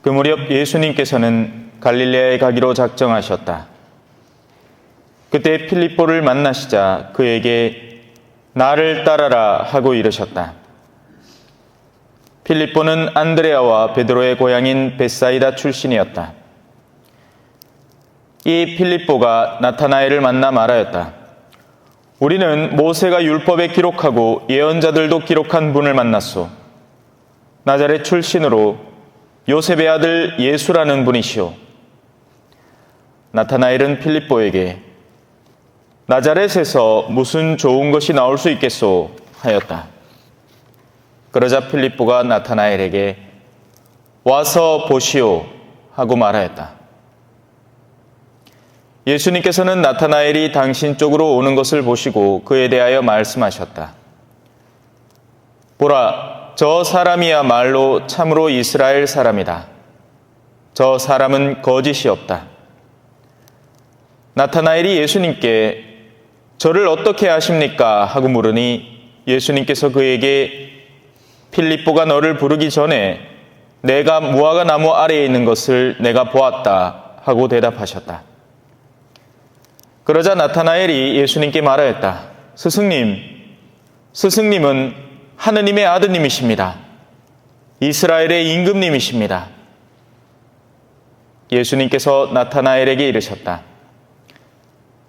그 무렵 예수님께서는 갈릴레아에 가기로 작정하셨다. 그때 필립보를 만나시자 그에게 나를 따라라 하고 이르셨다. 필립보는 안드레아와 베드로의 고향인 벳사이다 출신이었다. 이 필립보가 나타나엘을 만나 말하였다. 우리는 모세가 율법에 기록하고 예언자들도 기록한 분을 만났소. 나자렛 출신으로 요셉의 아들 예수라는 분이시오. 나타나엘은 필립보에게 나자렛에서 무슨 좋은 것이 나올 수 있겠소 하였다. 그러자 필립보가 나타나엘에게 와서 보시오 하고 말하였다. 예수님께서는 나타나엘이 당신 쪽으로 오는 것을 보시고 그에 대하여 말씀하셨다. 보라, 저 사람이야말로 참으로 이스라엘 사람이다. 저 사람은 거짓이 없다. 나타나엘이 예수님께 저를 어떻게 아십니까? 하고 물으니 예수님께서 그에게 필립보가 너를 부르기 전에 내가 무화과 나무 아래에 있는 것을 내가 보았다 하고 대답하셨다. 그러자 나타나엘이 예수님께 말하였다. 스승님은 하느님의 아드님이십니다. 이스라엘의 임금님이십니다. 예수님께서 나타나엘에게 이르셨다.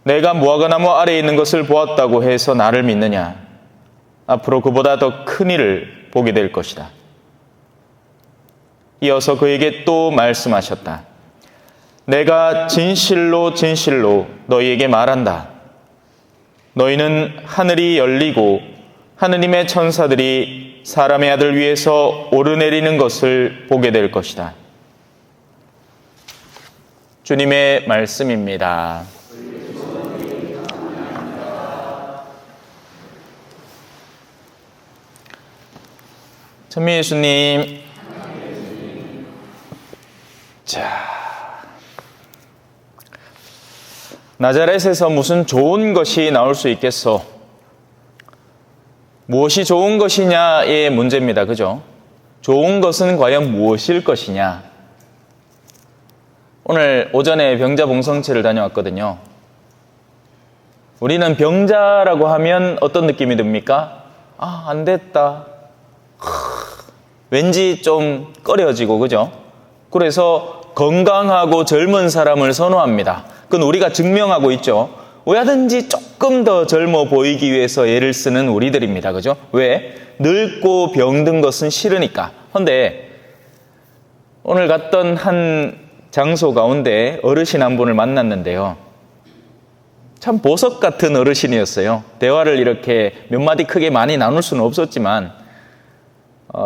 내가 무화과 나무 아래에 있는 것을 보았다고 해서 나를 믿느냐? 앞으로 그보다 더 큰 일을 보게 될 것이다. 이어서 그에게 또 말씀하셨다. 내가 진실로 너희에게 말한다. 너희는 하늘이 열리고 하느님의 천사들이 사람의 아들 위에서 오르내리는 것을 보게 될 것이다. 주님의 말씀입니다. 천미 예수님. 자, 나자렛에서 무슨 좋은 것이 나올 수 있겠소? 무엇이 좋은 것이냐의 문제입니다. 그죠? 좋은 것은 과연 무엇일 것이냐? 오늘 오전에 병자 봉성체를 다녀왔거든요. 우리는 병자라고 하면 어떤 느낌이 듭니까? 아, 안 됐다. 왠지 좀 꺼려지고, 그죠? 그래서 건강하고 젊은 사람을 선호합니다. 그건 우리가 증명하고 있죠. 왜든지 조금 더 젊어 보이기 위해서 애를 쓰는 우리들입니다. 그죠? 왜? 늙고 병든 것은 싫으니까. 그런데 오늘 갔던 한 장소 가운데 어르신 한 분을 만났는데요. 참 보석 같은 어르신이었어요. 대화를 이렇게 몇 마디 크게 많이 나눌 수는 없었지만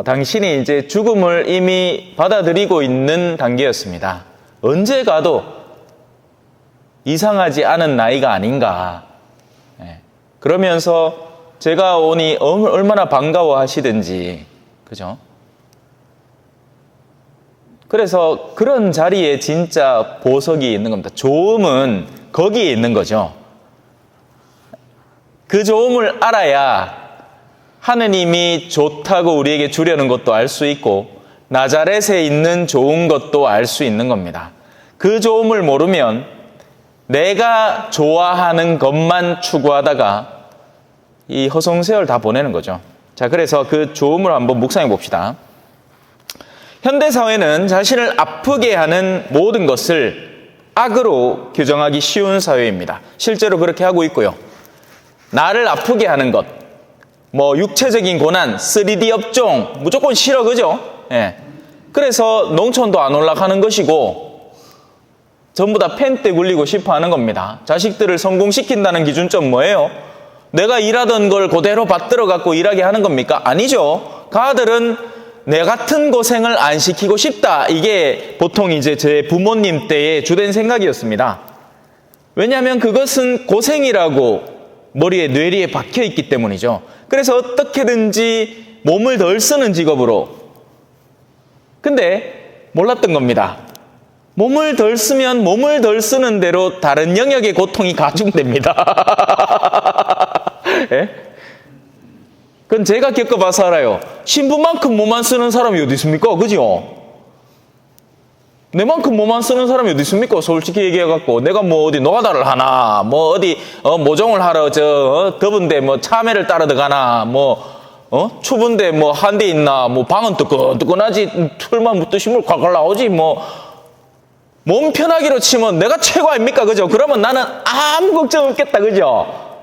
당신이 이제 죽음을 이미 받아들이고 있는 단계였습니다. 언제 가도 이상하지 않은 나이가 아닌가. 그러면서 제가 오니 얼마나 반가워하시든지, 그죠? 그래서 그런 자리에 진짜 보석이 있는 겁니다. 좋음은 거기에 있는 거죠. 그 좋음을 알아야 하느님이 좋다고 우리에게 주려는 것도 알 수 있고 나자렛에 있는 좋은 것도 알 수 있는 겁니다. 그 좋음을 모르면 내가 좋아하는 것만 추구하다가 이 허송세월 다 보내는 거죠. 자, 그래서 그 좋음을 한번 묵상해 봅시다. 현대사회는 자신을 아프게 하는 모든 것을 악으로 규정하기 쉬운 사회입니다. 실제로 그렇게 하고 있고요. 나를 아프게 하는 것, 육체적인 고난, 3D 업종 무조건 싫어, 그죠? 예. 그래서 농촌도 안 올라가는 것이고 전부 다 펜대 굴리고 싶어 하는 겁니다. 자식들을 성공시킨다는 기준점 뭐예요? 내가 일하던 걸 그대로 받들어 갖고 일하게 하는 겁니까? 아니죠. 그 아들은 내 같은 고생을 안 시키고 싶다. 이게 보통 이제 제 부모님 때의 주된 생각이었습니다. 왜냐하면 그것은 고생이라고 머리에 뇌리에 박혀 있기 때문이죠. 그래서 어떻게든지 몸을 덜 쓰는 직업으로. 근데 몰랐던 겁니다. 몸을 덜 쓰면 몸을 덜 쓰는 대로 다른 영역의 고통이 가중됩니다. 예? 그건 제가 겪어봐서 알아요. 신부만큼 몸 안 쓰는 사람이 어디 있습니까? 그죠? 내만큼 몸 안 쓰는 사람이 어디 있습니까? 솔직히 얘기해갖고 내가 뭐 어디 노가다를 하나, 뭐 어디 모종을 하러 더운데 뭐 참외를 따러 들어가나, 추운데 뭐 한 대 있나, 뭐 방은 뜨끈뜨끈하지, 틀만 묻듯이 물 콸콸 나오지, 몸 편하기로 치면 내가 최고 아닙니까? 그죠? 그러면 나는 아무 걱정 없겠다. 그죠?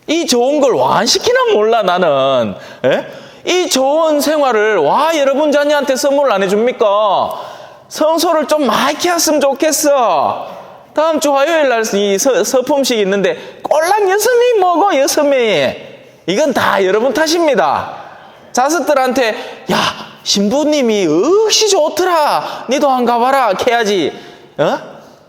이 좋은 걸 완시키나 몰라, 나는. 에? 이 좋은 생활을 여러분 자녀한테 선물 안 해줍니까? 성소를 좀 많이 했으면 좋겠어. 다음 주 화요일 날 이 서품식 있는데 꼴랑 6명이 먹어, 6명이. 이건 다 여러분 탓입니다. 자식들한테 야, 신부님이 역시 좋더라. 니도 한 가봐라. 캐야지.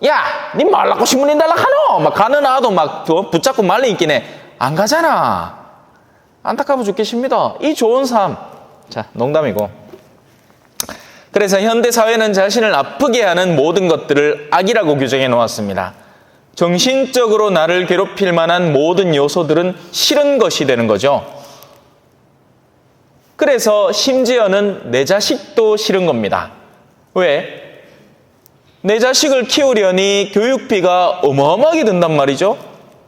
야, 니 말라고 신부님 달라 하노? 막 가는 아도 막 붙잡고 말리 있긴 해. 안 가잖아. 안타까워 죽겠습니다. 이 좋은 삶. 자, 농담이고. 그래서 현대 사회는 자신을 아프게 하는 모든 것들을 악이라고 규정해 놓았습니다. 정신적으로 나를 괴롭힐 만한 모든 요소들은 싫은 것이 되는 거죠. 그래서 심지어는 내 자식도 싫은 겁니다. 왜? 내 자식을 키우려니 교육비가 어마어마하게 든단 말이죠.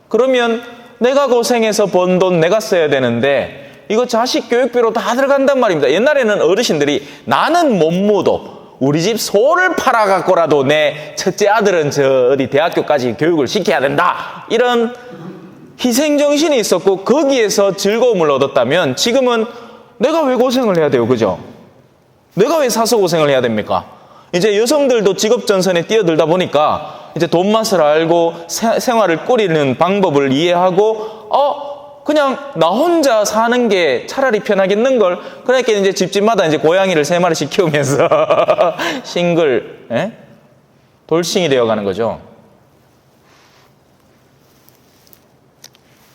그러면 내가 고생해서 번 돈 내가 써야 되는데 이거 자식 교육비로 다 들어간단 말입니다. 옛날에는 어르신들이 나는 못 묻어. 우리 집 소를 팔아갖고라도 내 첫째 아들은 어디 대학교까지 교육을 시켜야 된다. 이런 희생정신이 있었고 거기에서 즐거움을 얻었다면 지금은 내가 왜 고생을 해야 돼요? 그죠? 내가 왜 사서 고생을 해야 됩니까? 이제 여성들도 직업전선에 뛰어들다 보니까 이제 돈 맛을 알고 생활을 꾸리는 방법을 이해하고 그냥 나 혼자 사는 게 차라리 편하겠는걸. 그러니까 이제 집집마다 이제 고양이를 3마리씩 키우면서 싱글 돌싱이 되어가는 거죠.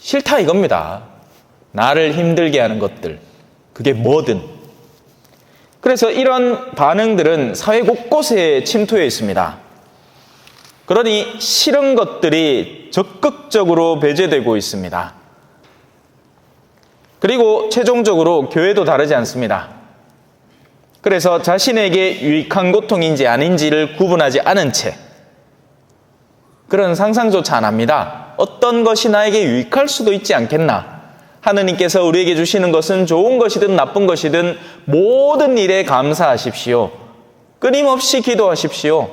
싫다 이겁니다. 나를 힘들게 하는 것들. 그게 뭐든. 그래서 이런 반응들은 사회 곳곳에 침투해 있습니다. 그러니 싫은 것들이 적극적으로 배제되고 있습니다. 그리고 최종적으로 교회도 다르지 않습니다. 그래서 자신에게 유익한 고통인지 아닌지를 구분하지 않은 채 그런 상상조차 안 합니다. 어떤 것이 나에게 유익할 수도 있지 않겠나. 하느님께서 우리에게 주시는 것은 좋은 것이든 나쁜 것이든 모든 일에 감사하십시오. 끊임없이 기도하십시오.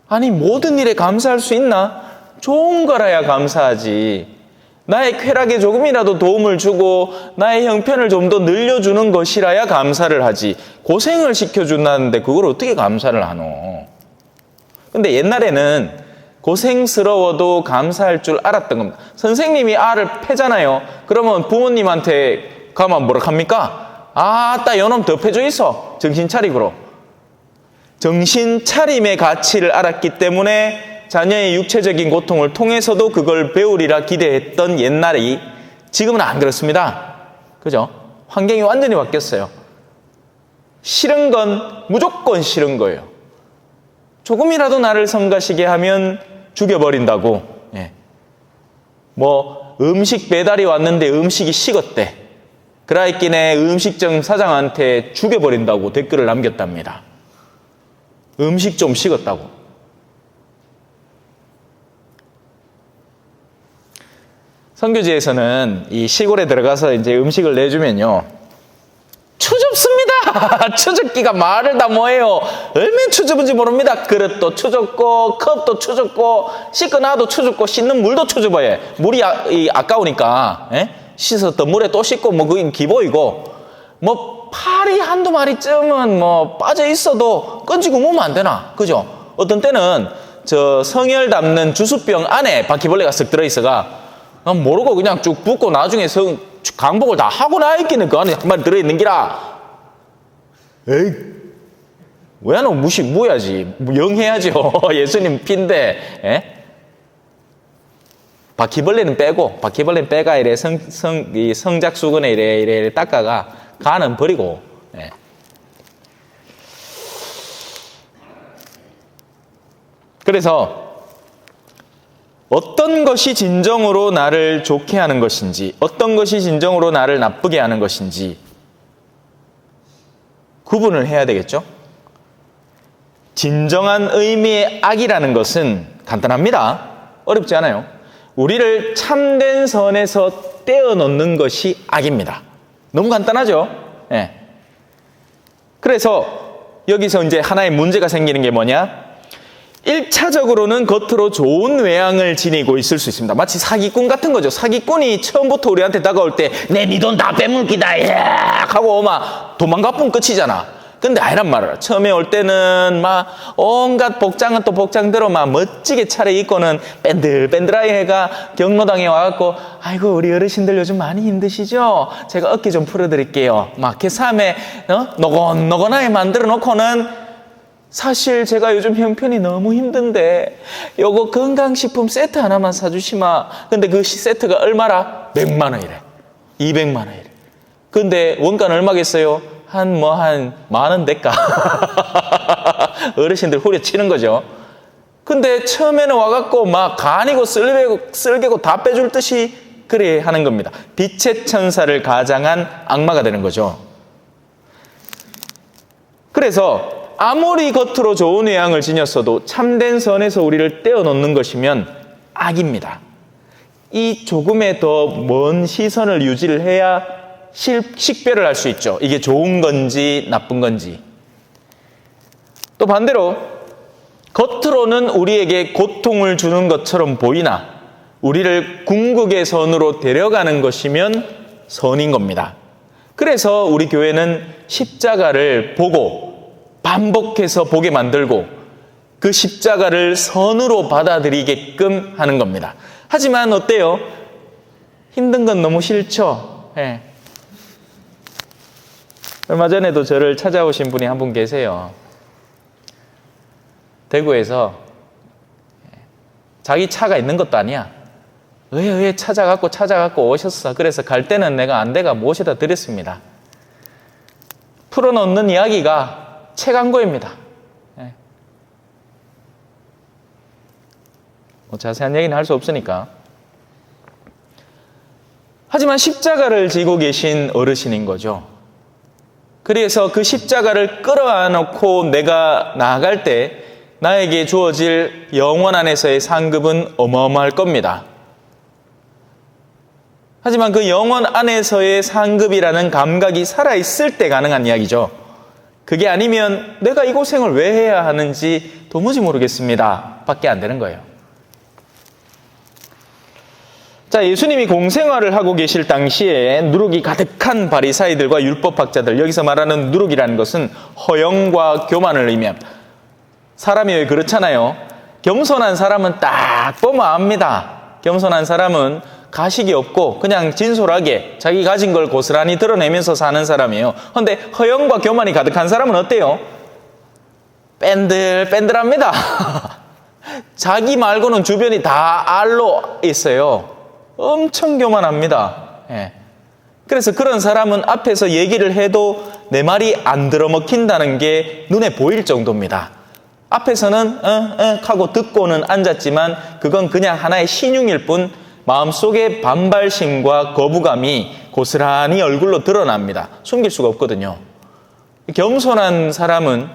아니 모든 일에 감사할 수 있나? 좋은 거라야 감사하지. 나의 쾌락에 조금이라도 도움을 주고 나의 형편을 좀 더 늘려주는 것이라야 감사를 하지. 고생을 시켜준다는데 그걸 어떻게 감사를 하노? 근데 옛날에는 고생스러워도 감사할 줄 알았던 겁니다. 선생님이 알을 패잖아요. 그러면 부모님한테 가면 뭐라 합니까? 아따 요놈 더 패줘 있어. 정신 차리고로. 정신 차림의 가치를 알았기 때문에 자녀의 육체적인 고통을 통해서도 그걸 배우리라 기대했던 옛날이 지금은 안 그렇습니다. 그죠? 환경이 완전히 바뀌었어요. 싫은 건 무조건 싫은 거예요. 조금이라도 나를 성가시게 하면 죽여버린다고. 음식 배달이 왔는데 음식이 식었대. 그라이킨의 음식점 사장한테 죽여버린다고 댓글을 남겼답니다. 음식 좀 식었다고. 선교지에서는 이 시골에 들어가서 이제 음식을 내주면요. 추접습니다. 추접기가 말을 다 뭐해요. 얼마나 추접은지 모릅니다. 그릇도 추접고 컵도 추접고 씻거나도 추접고 씻는 물도 추접해. 물이 아까우니까 씻었던 물에 또 씻고 그게 기보이고 팔이 한두 마리쯤은 빠져 있어도 건지고 모으면 안 되나. 그죠? 어떤 때는 저 성열 담는 주수병 안에 바퀴벌레가 쓱 들어있어가 모르고 그냥 쭉 붓고 나중에 강복을 다 하고 나있기는 그 안에 한 마리 들어있는 기라. 에이, 왜 너 뭐야지. 영해야죠. 예수님 피인데. 바퀴벌레는 빼고, 바퀴벌레는 빼가 이래 성작 수건에 이래 닦아가 간은 버리고. 그래서 어떤 것이 진정으로 나를 좋게 하는 것인지, 어떤 것이 진정으로 나를 나쁘게 하는 것인지, 구분을 해야 되겠죠. 진정한 의미의 악이라는 것은 간단합니다. 어렵지 않아요. 우리를 참된 선에서 떼어놓는 것이 악입니다. 너무 간단하죠? 예. 그래서 여기서 이제 하나의 문제가 생기는 게 뭐냐? 1차적으로는 겉으로 좋은 외양을 지니고 있을 수 있습니다. 마치 사기꾼 같은 거죠. 사기꾼이 처음부터 우리한테 다가올 때 내 네 돈 다 빼먹기다 하고 막 도망가뿐 끝이잖아. 근데 아니란 말이야. 처음에 올 때는 막 온갖 복장은 또 복장대로 막 멋지게 차려입고는 밴들밴들하게 해가 경로당에 와갖고 아이고 우리 어르신들 요즘 많이 힘드시죠? 제가 어깨 좀 풀어드릴게요. 막 개삼에 노곤노곤하게 만들어 놓고는 사실 제가 요즘 형편이 너무 힘든데 요거 건강식품 세트 하나만 사주시마. 근데 그 세트가 얼마라? 100만 원이래. 200만 원이래. 근데 원가는 얼마겠어요? 한 만 원 될까? 어르신들 후려치는 거죠. 근데 처음에는 와갖고 막 간이고 쓸개고 다 빼줄 듯이 그래 하는 겁니다. 빛의 천사를 가장한 악마가 되는 거죠. 그래서 아무리 겉으로 좋은 외양을 지녔어도 참된 선에서 우리를 떼어놓는 것이면 악입니다. 이 조금의 더 먼 시선을 유지를 해야 식별을 할 수 있죠. 이게 좋은 건지 나쁜 건지. 또 반대로 겉으로는 우리에게 고통을 주는 것처럼 보이나 우리를 궁극의 선으로 데려가는 것이면 선인 겁니다. 그래서 우리 교회는 십자가를 보고 반복해서 보게 만들고 그 십자가를 선으로 받아들이게끔 하는 겁니다. 하지만 어때요? 힘든 건 너무 싫죠? 예. 얼마 전에도 저를 찾아오신 분이 한 분 계세요. 대구에서 자기 차가 있는 것도 아니야. 의에 찾아갖고 오셨어. 그래서 갈 때는 내가 안 돼가 모셔다 드렸습니다. 풀어놓는 이야기가 책 한 권입니다. 뭐 자세한 얘기는 할 수 없으니까. 하지만 십자가를 지고 계신 어르신인 거죠. 그래서 그 십자가를 끌어안고 내가 나아갈 때 나에게 주어질 영원 안에서의 상급은 어마어마할 겁니다. 하지만 그 영원 안에서의 상급이라는 감각이 살아있을 때 가능한 이야기죠. 그게 아니면 내가 이 고생을 왜 해야 하는지 도무지 모르겠습니다. 밖에 안 되는 거예요. 자, 예수님이 공생활을 하고 계실 당시에 누룩이 가득한 바리사이들과 율법학자들, 여기서 말하는 누룩이라는 것은 허영과 교만을 의미합니다. 사람이 왜 그렇잖아요. 겸손한 사람은 딱 보면 압니다. 겸손한 사람은 가식이 없고 그냥 진솔하게 자기 가진 걸 고스란히 드러내면서 사는 사람이에요. 그런데 허영과 교만이 가득한 사람은 어때요? 뺀들뺀들합니다. 자기 말고는 주변이 다 알로 있어요. 엄청 교만합니다. 예. 그래서 그런 사람은 앞에서 얘기를 해도 내 말이 안 들어먹힌다는 게 눈에 보일 정도입니다. 앞에서는 하고 듣고는 앉았지만 그건 그냥 하나의 신용일 뿐 마음속에 반발심과 거부감이 고스란히 얼굴로 드러납니다. 숨길 수가 없거든요. 겸손한 사람은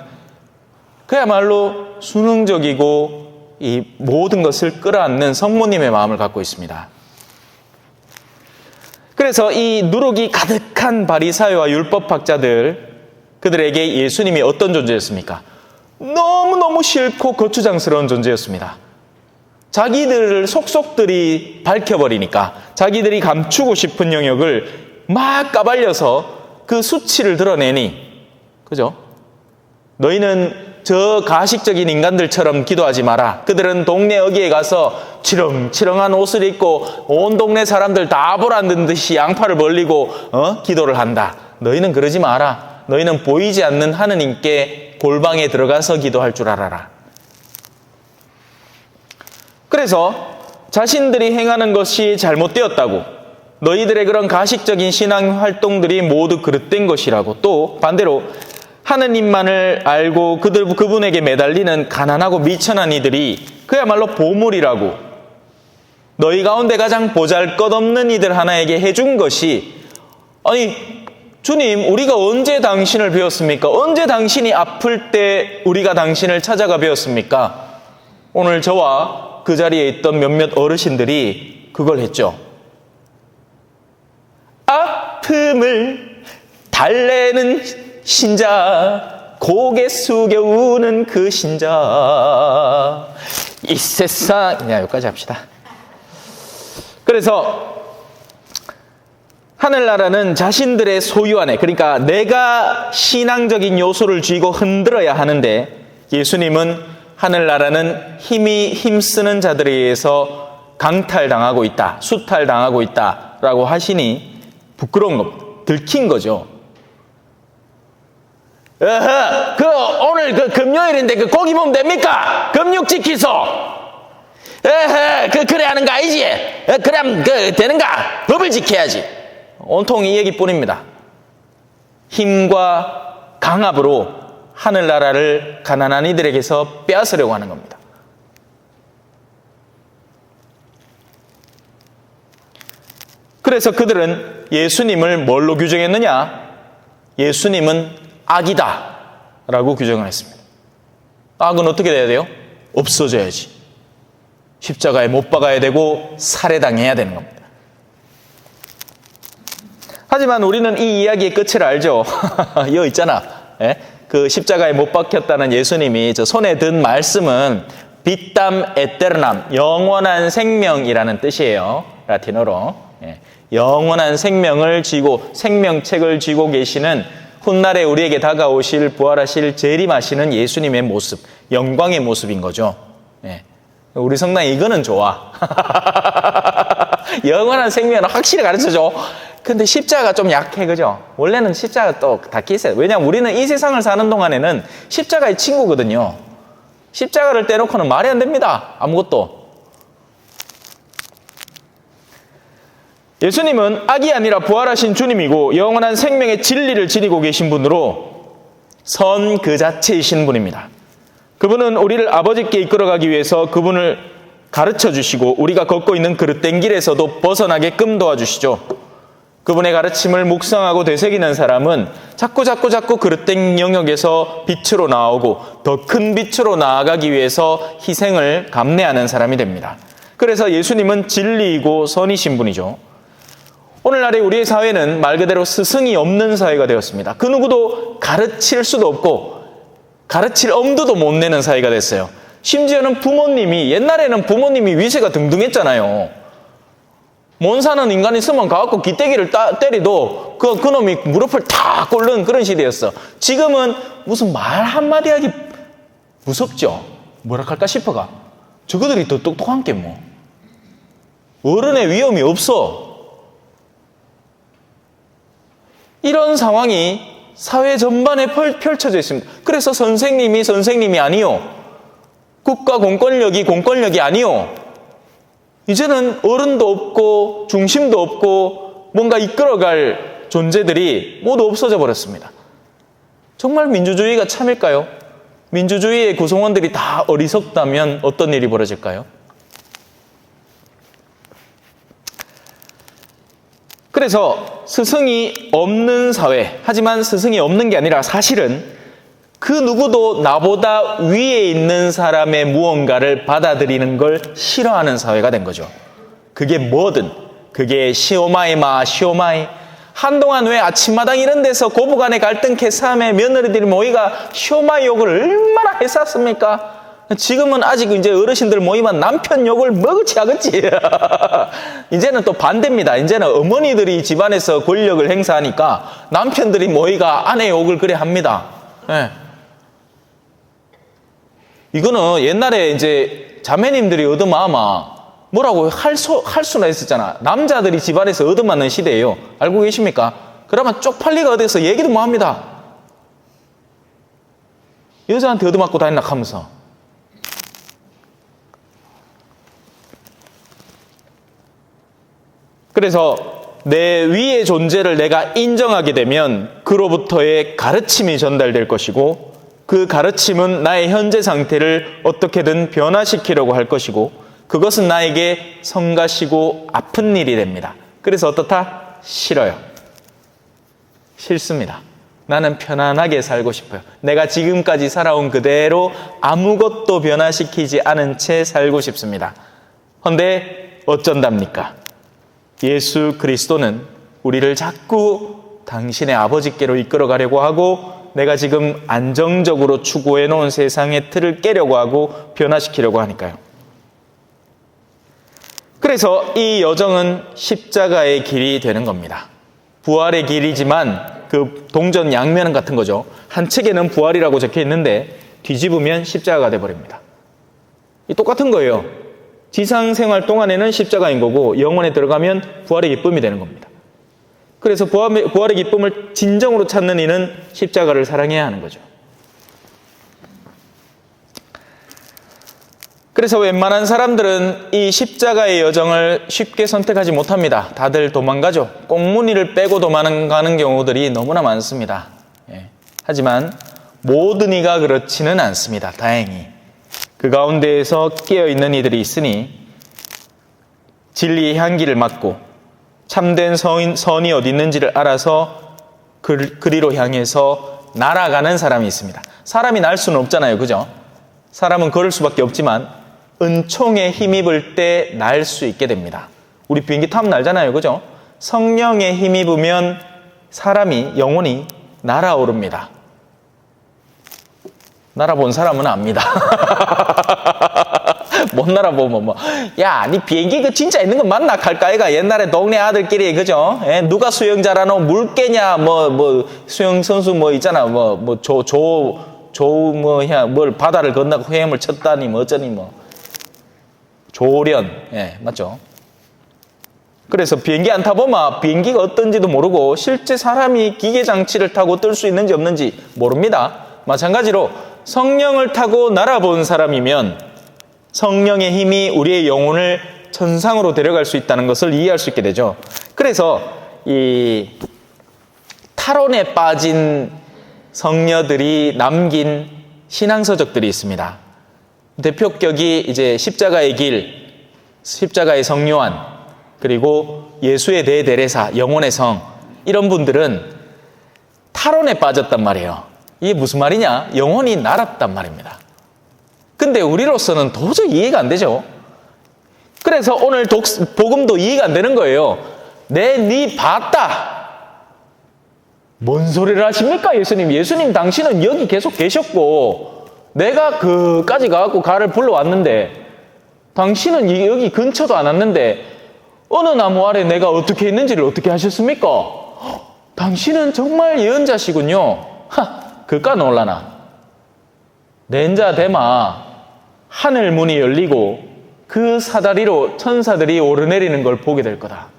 그야말로 순응적이고 이 모든 것을 끌어안는 성모님의 마음을 갖고 있습니다. 그래서 이 누룩이 가득한 바리사회와 율법학자들, 그들에게 예수님이 어떤 존재였습니까? 너무너무 싫고 거추장스러운 존재였습니다. 자기들을 속속들이 밝혀버리니까 자기들이 감추고 싶은 영역을 막 까발려서 그 수치를 드러내니, 그죠? 너희는 저 가식적인 인간들처럼 기도하지 마라. 그들은 동네 어귀에 가서 치렁치렁한 옷을 입고 온 동네 사람들 다 보라는 듯이 양팔을 벌리고 기도를 한다. 너희는 그러지 마라. 너희는 보이지 않는 하느님께 골방에 들어가서 기도할 줄 알아라. 그래서 자신들이 행하는 것이 잘못되었다고, 너희들의 그런 가식적인 신앙 활동들이 모두 그릇된 것이라고, 또 반대로 하느님만을 알고 그분에게 매달리는 가난하고 미천한 이들이 그야말로 보물이라고, 너희 가운데 가장 보잘것없는 이들 하나에게 해준 것이, 아니 주님, 우리가 언제 당신을 배웠습니까? 언제 당신이 아플 때 우리가 당신을 찾아가 배웠습니까? 오늘 저와 그 자리에 있던 몇몇 어르신들이 그걸 했죠. 아픔을 달래는 신자, 고개 숙여 우는 그 신자, 이 세상, 여기까지 합시다. 그래서 하늘나라는 자신들의 소유 안에, 그러니까 내가 신앙적인 요소를 쥐고 흔들어야 하는데, 예수님은 하늘나라는 힘쓰는 자들에 의해서 강탈당하고 있다, 수탈당하고 있다라고 하시니 부끄러운 겁니다. 들킨 거죠. 오늘 금요일인데 고기 먹으면 됩니까? 금육 지키소. 그래 하는 거 아니지? 그럼 되는가? 법을 지켜야지. 온통 이 얘기뿐입니다. 힘과 강압으로 하늘나라를 가난한 이들에게서 빼앗으려고 하는 겁니다. 그래서 그들은 예수님을 뭘로 규정했느냐? 예수님은 악이다 라고 규정을 했습니다. 악은 어떻게 돼야 돼요? 없어져야지. 십자가에 못 박아야 되고 살해당해야 되는 겁니다. 하지만 우리는 이 이야기의 끝을 알죠. 여기 있잖아. 그 십자가에 못 박혔다는 예수님이 저 손에 든 말씀은 비담 에테르남, 영원한 생명이라는 뜻이에요. 라틴어로. 영원한 생명을 쥐고, 생명책을 쥐고 계시는 훗날에 우리에게 다가오실, 부활하실, 재림하시는 예수님의 모습, 영광의 모습인 거죠. 우리 성당에 이거는 좋아. 영원한 생명을 확실히 가르쳐줘. 근데 십자가가 좀 약해, 그죠? 원래는 십자가 또 닿기 있어요. 왜냐하면 우리는 이 세상을 사는 동안에는 십자가의 친구거든요. 십자가를 떼놓고는 말이 안 됩니다. 아무것도. 예수님은 악이 아니라 부활하신 주님이고 영원한 생명의 진리를 지니고 계신 분으로 선 그 자체이신 분입니다. 그분은 우리를 아버지께 이끌어가기 위해서 그분을 가르쳐 주시고 우리가 걷고 있는 그릇된 길에서도 벗어나게끔 도와주시죠. 그분의 가르침을 묵상하고 되새기는 사람은 자꾸 그릇된 영역에서 빛으로 나오고 더 큰 빛으로 나아가기 위해서 희생을 감내하는 사람이 됩니다. 그래서 예수님은 진리이고 선이신 분이죠. 오늘날의 우리의 사회는 말 그대로 스승이 없는 사회가 되었습니다. 그 누구도 가르칠 수도 없고 가르칠 엄두도 못 내는 사회가 됐어요. 심지어는 부모님이, 옛날에는 부모님이 위세가 등등했잖아요. 못 사는 인간이 있으면 가갖고 기대기를 때리도 그놈이 무릎을 탁 꿇는 그런 시대였어. 지금은 무슨 말 한마디 하기 무섭죠. 뭐라 할까 싶어가. 저거들이 더 똑똑한 게 뭐. 어른의 위험이 없어. 이런 상황이 사회 전반에 펼쳐져 있습니다. 그래서 선생님이 아니요. 국가 공권력이 아니요. 이제는 어른도 없고 중심도 없고 뭔가 이끌어갈 존재들이 모두 없어져 버렸습니다. 정말 민주주의가 참일까요? 민주주의의 구성원들이 다 어리석다면 어떤 일이 벌어질까요? 그래서 스승이 없는 사회, 하지만 스승이 없는 게 아니라 사실은 그 누구도 나보다 위에 있는 사람의 무언가를 받아들이는 걸 싫어하는 사회가 된 거죠. 그게 뭐든, 그게 시오마이, 한동안 왜 아침마당 이런 데서 고부간의 갈등 캐싸움에 며느리들이 모이가 시오마이 욕을 얼마나 했었습니까? 지금은 아직 이제 어르신들 모이면 남편 욕을 먹을지 하겠지. 이제는 또 반대입니다. 이제는 어머니들이 집안에서 권력을 행사하니까 남편들이 모이가 아내 욕을 그래 합니다. 이거는 옛날에 이제 자매님들이 얻어마마 뭐라고 할 수나 있었잖아. 남자들이 집안에서 얻어맞는 시대예요. 알고 계십니까? 그러면 쪽팔리가 어디서 얘기도 뭐 합니다. 여자한테 얻어맞고 다니나 하면서. 그래서 내 위의 존재를 내가 인정하게 되면 그로부터의 가르침이 전달될 것이고 그 가르침은 나의 현재 상태를 어떻게든 변화시키려고 할 것이고 그것은 나에게 성가시고 아픈 일이 됩니다. 그래서 어떻다? 싫어요. 싫습니다. 나는 편안하게 살고 싶어요. 내가 지금까지 살아온 그대로 아무것도 변화시키지 않은 채 살고 싶습니다. 그런데 어쩐답니까? 예수 그리스도는 우리를 자꾸 당신의 아버지께로 이끌어가려고 하고 내가 지금 안정적으로 추구해 놓은 세상의 틀을 깨려고 하고 변화시키려고 하니까요. 그래서 이 여정은 십자가의 길이 되는 겁니다. 부활의 길이지만 그 동전 양면 같은 거죠. 한 책에는 부활이라고 적혀 있는데 뒤집으면 십자가가 돼버립니다. 똑같은 거예요. 지상 생활 동안에는 십자가인 거고 영혼에 들어가면 부활의 기쁨이 되는 겁니다. 그래서 부활의 기쁨을 진정으로 찾는 이는 십자가를 사랑해야 하는 거죠. 그래서 웬만한 사람들은 이 십자가의 여정을 쉽게 선택하지 못합니다. 다들 도망가죠. 꽁무니를 빼고 도망가는 경우들이 너무나 많습니다. 하지만 모든 이가 그렇지는 않습니다. 다행히. 그 가운데에서 깨어있는 이들이 있으니 진리의 향기를 맡고 참된 선이 어디 있는지를 알아서 그리로 향해서 날아가는 사람이 있습니다. 사람이 날 수는 없잖아요. 그죠? 사람은 걸을 수밖에 없지만 은총에 힘입을 때 날 수 있게 됩니다. 우리 비행기 타면 날잖아요. 그죠? 성령에 힘입으면 사람이, 영혼이 날아오릅니다. 날아본 사람은 압니다. 못 날아보면 야, 니 비행기 그 진짜 있는 건 맞나? 갈까이가 옛날에 동네 아들끼리, 그죠? 누가 수영 잘하노? 물개냐? 수영 선수 있잖아. 뭘 바다를 건너고 헤엄을 쳤다니, 어쩌니, 조련. 맞죠? 그래서 비행기 안 타보면 비행기가 어떤지도 모르고 실제 사람이 기계장치를 타고 뜰 수 있는지 없는지 모릅니다. 마찬가지로 성령을 타고 날아본 사람이면 성령의 힘이 우리의 영혼을 천상으로 데려갈 수 있다는 것을 이해할 수 있게 되죠. 그래서 이 탈원에 빠진 성녀들이 남긴 신앙서적들이 있습니다. 대표격이 이제 십자가의 길, 십자가의 성요한, 그리고 예수의 대데레사, 영혼의 성, 이런 분들은 탈원에 빠졌단 말이에요. 이게 무슨 말이냐? 영혼이 날았단 말입니다. 근데 우리로서는 도저히 이해가 안 되죠. 그래서 오늘 복음도 이해가 안 되는 거예요. 니 봤다. 뭔 소리를 하십니까, 예수님? 예수님 당신은 여기 계속 계셨고 내가 그까지 가갖고 가를 불러왔는데 당신은 여기 근처도 안 왔는데 어느 나무 아래 내가 어떻게 있는지를 어떻게 하셨습니까? 당신은 정말 예언자시군요. 그까 놀라나. 낸자 대마 하늘 문이 열리고 그 사다리로 천사들이 오르내리는 걸 보게 될 거다.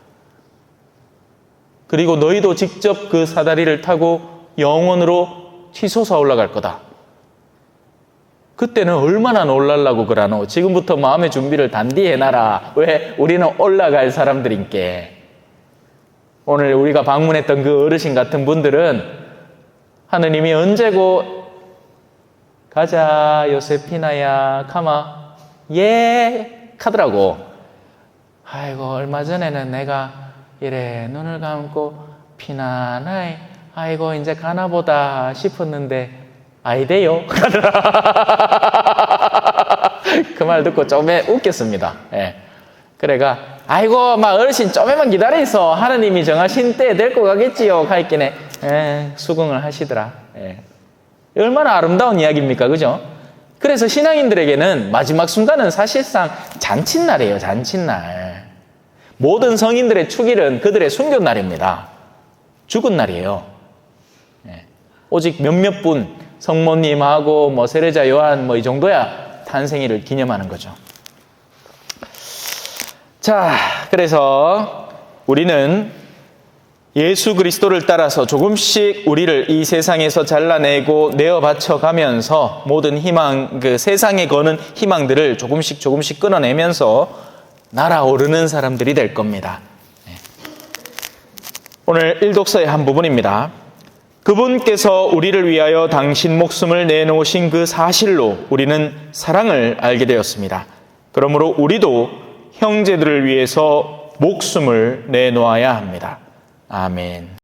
그리고 너희도 직접 그 사다리를 타고 영원으로 치솟아 올라갈 거다. 그때는 얼마나 놀랄라고 그러노. 지금부터 마음의 준비를 단디 해놔라. 왜? 우리는 올라갈 사람들인께. 오늘 우리가 방문했던 그 어르신 같은 분들은 하느님이 언제고 가자 요세피나야 카마 예 하더라고. 아이고 얼마 전에는 내가 이래 눈을 감고 피나나이 아이고 이제 가나보다 싶었는데 아이대요. 그 말 듣고 좀 웃겼습니다. 그래가 아이고 막 어르신 좀만 기다리소. 하느님이 정하신 때에 데리고 가겠지요. 가있기네. 수긍을 하시더라. 얼마나 아름다운 이야기입니까? 그죠? 그래서 신앙인들에게는 마지막 순간은 사실상 잔칫날이에요. 잔칫날. 모든 성인들의 축일은 그들의 순교날입니다. 죽은 날이에요. 오직 몇몇 분 성모님하고 세례자 요한 이 정도야 탄생일을 기념하는 거죠. 자, 그래서 우리는 예수 그리스도를 따라서 조금씩 우리를 이 세상에서 잘라내고 내어 바쳐가면서 모든 희망, 그 세상에 거는 희망들을 조금씩 끊어내면서 날아오르는 사람들이 될 겁니다. 오늘 일독서의 한 부분입니다. 그분께서 우리를 위하여 당신 목숨을 내놓으신 그 사실로 우리는 사랑을 알게 되었습니다. 그러므로 우리도 형제들을 위해서 목숨을 내놓아야 합니다. 아멘.